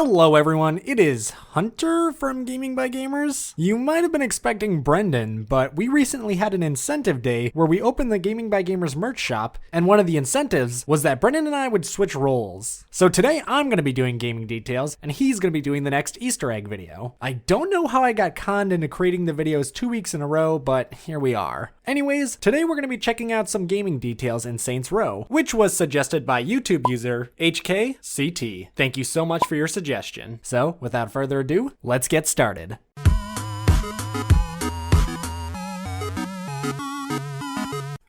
Hello everyone, it is Hunter from Gaming by Gamers. You might have been expecting Brendan, but we recently had an incentive day where we opened the Gaming by Gamers merch shop, and one of the incentives was that Brendan and I would switch roles. So today I'm going to be doing gaming details, and he's going to be doing the next Easter egg video. I don't know how I got conned into creating the videos 2 weeks in a row, but here we are. Anyways, today we're going to be checking out some gaming details in Saints Row, which was suggested by YouTube user HKCT. Thank you so much for your suggestion. So, without further ado, let's get started.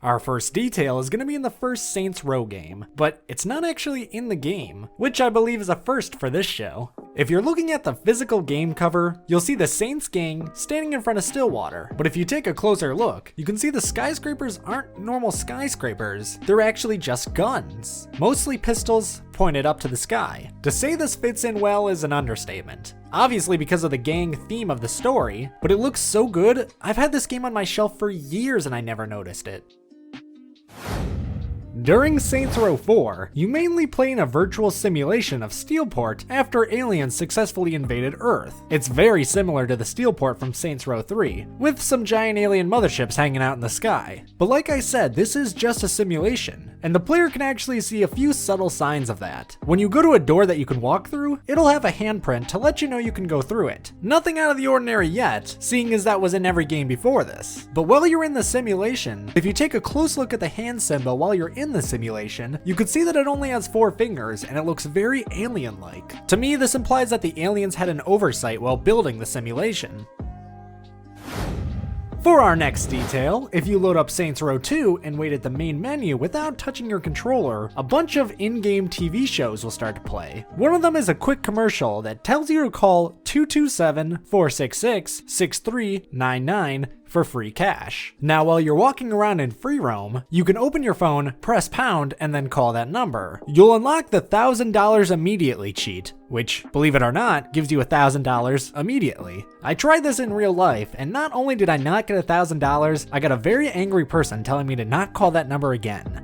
Our first detail is going to be in the first Saints Row game, but it's not actually in the game, which I believe is a first for this show. If you're looking at the physical game cover, you'll see the Saints gang standing in front of Stillwater, but if you take a closer look, you can see the skyscrapers aren't normal skyscrapers, they're actually just guns. Mostly pistols pointed up to the sky. To say this fits in well is an understatement. Obviously because of the gang theme of the story, but it looks so good, I've had this game on my shelf for years and I never noticed it. During Saints Row 4, you mainly play in a virtual simulation of Steelport after aliens successfully invaded Earth. It's very similar to the Steelport from Saints Row 3, with some giant alien motherships hanging out in the sky. But like I said, this is just a simulation, and the player can actually see a few subtle signs of that. When you go to a door that you can walk through, it'll have a handprint to let you know you can go through it. Nothing out of the ordinary yet, seeing as that was in every game before this. But while you're in the simulation, if you take a close look at the hand symbol while you're in the simulation, you can see that it only has 4 fingers and it looks very alien-like. To me, this implies that the aliens had an oversight while building the simulation. For our next detail, if you load up Saints Row 2 and wait at the main menu without touching your controller, a bunch of in-game TV shows will start to play. One of them is a quick commercial that tells you to call 227-466-6399 for free cash. Now while you're walking around in free roam, you can open your phone, press pound, and then call that number. You'll unlock the $1,000 immediately cheat, which, believe it or not, gives you $1,000 immediately. I tried this in real life, and not only did I not get $1,000, I got a very angry person telling me to not call that number again.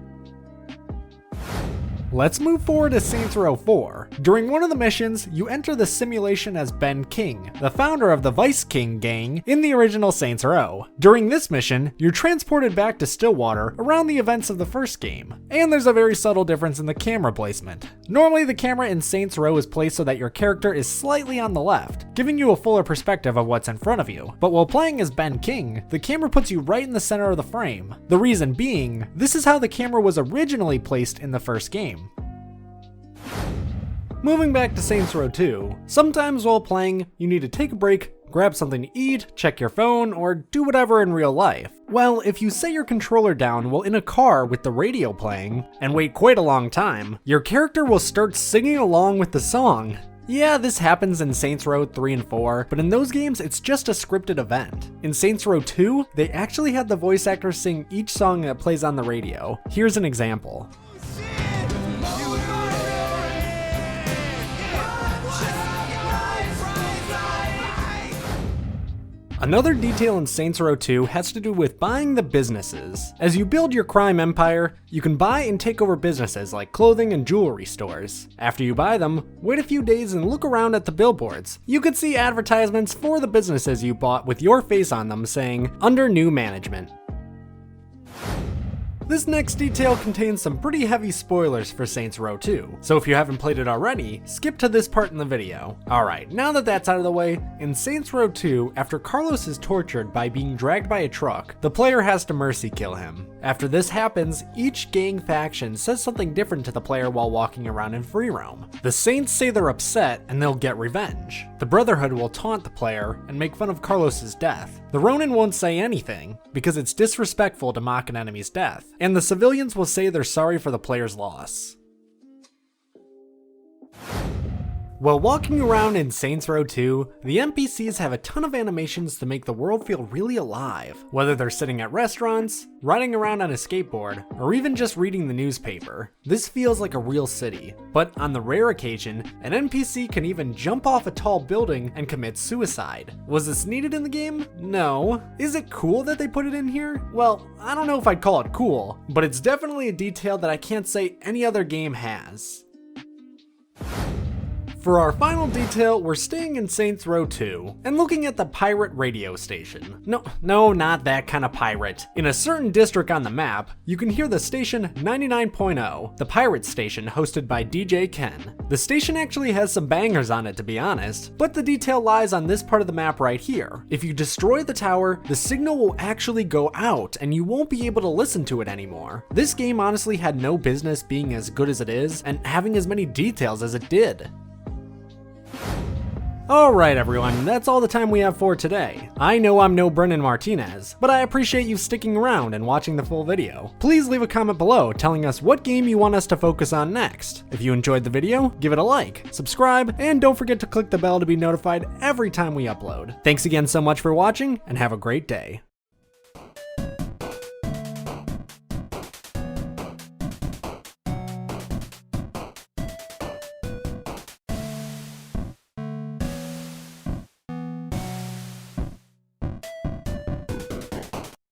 Let's move forward to Saints Row 4. During one of the missions, you enter the simulation as Ben King, the founder of the Vice King gang in the original Saints Row. During this mission, you're transported back to Stillwater around the events of the first game. And there's a very subtle difference in the camera placement. Normally the camera in Saints Row is placed so that your character is slightly on the left, giving you a fuller perspective of what's in front of you. But while playing as Ben King, the camera puts you right in the center of the frame. The reason being, this is how the camera was originally placed in the first game. Moving back to Saints Row 2, sometimes while playing, you need to take a break, grab something to eat, check your phone, or do whatever in real life. Well, if you set your controller down while in a car with the radio playing, and wait quite a long time, your character will start singing along with the song. Yeah, this happens in Saints Row 3 and 4, but in those games, it's just a scripted event. In Saints Row 2, they actually had the voice actors sing each song that plays on the radio. Here's an example. Another detail in Saints Row 2 has to do with buying the businesses. As you build your crime empire, you can buy and take over businesses like clothing and jewelry stores. After you buy them, wait a few days and look around at the billboards. You could see advertisements for the businesses you bought with your face on them saying, "Under new management." This next detail contains some pretty heavy spoilers for Saints Row 2, so if you haven't played it already, skip to this part in the video. Alright, now that that's out of the way, in Saints Row 2, after Carlos is tortured by being dragged by a truck, the player has to mercy kill him. After this happens, each gang faction says something different to the player while walking around in free roam. The Saints say they're upset and they'll get revenge. The Brotherhood will taunt the player and make fun of Carlos's death. The Ronin won't say anything, because it's disrespectful to mock an enemy's death. And the civilians will say they're sorry for the player's loss. While walking around in Saints Row 2, the NPCs have a ton of animations to make the world feel really alive. Whether they're sitting at restaurants, riding around on a skateboard, or even just reading the newspaper, this feels like a real city. But on the rare occasion, an NPC can even jump off a tall building and commit suicide. Was this needed in the game? No. Is it cool that they put it in here? Well, I don't know if I'd call it cool, but it's definitely a detail that I can't say any other game has. For our final detail, we're staying in Saints Row 2 and looking at the pirate radio station. No, not that kind of pirate. In a certain district on the map, you can hear the station 99.0, the pirate station hosted by DJ Ken. The station actually has some bangers on it, to be honest, but the detail lies on this part of the map right here. If you destroy the tower, the signal will actually go out and you won't be able to listen to it anymore. This game honestly had no business being as good as it is and having as many details as it did. Alright everyone, that's all the time we have for today. I know I'm no Brennan Martinez, but I appreciate you sticking around and watching the full video. Please leave a comment below telling us what game you want us to focus on next. If you enjoyed the video, give it a like, subscribe, and don't forget to click the bell to be notified every time we upload. Thanks again so much for watching, and have a great day.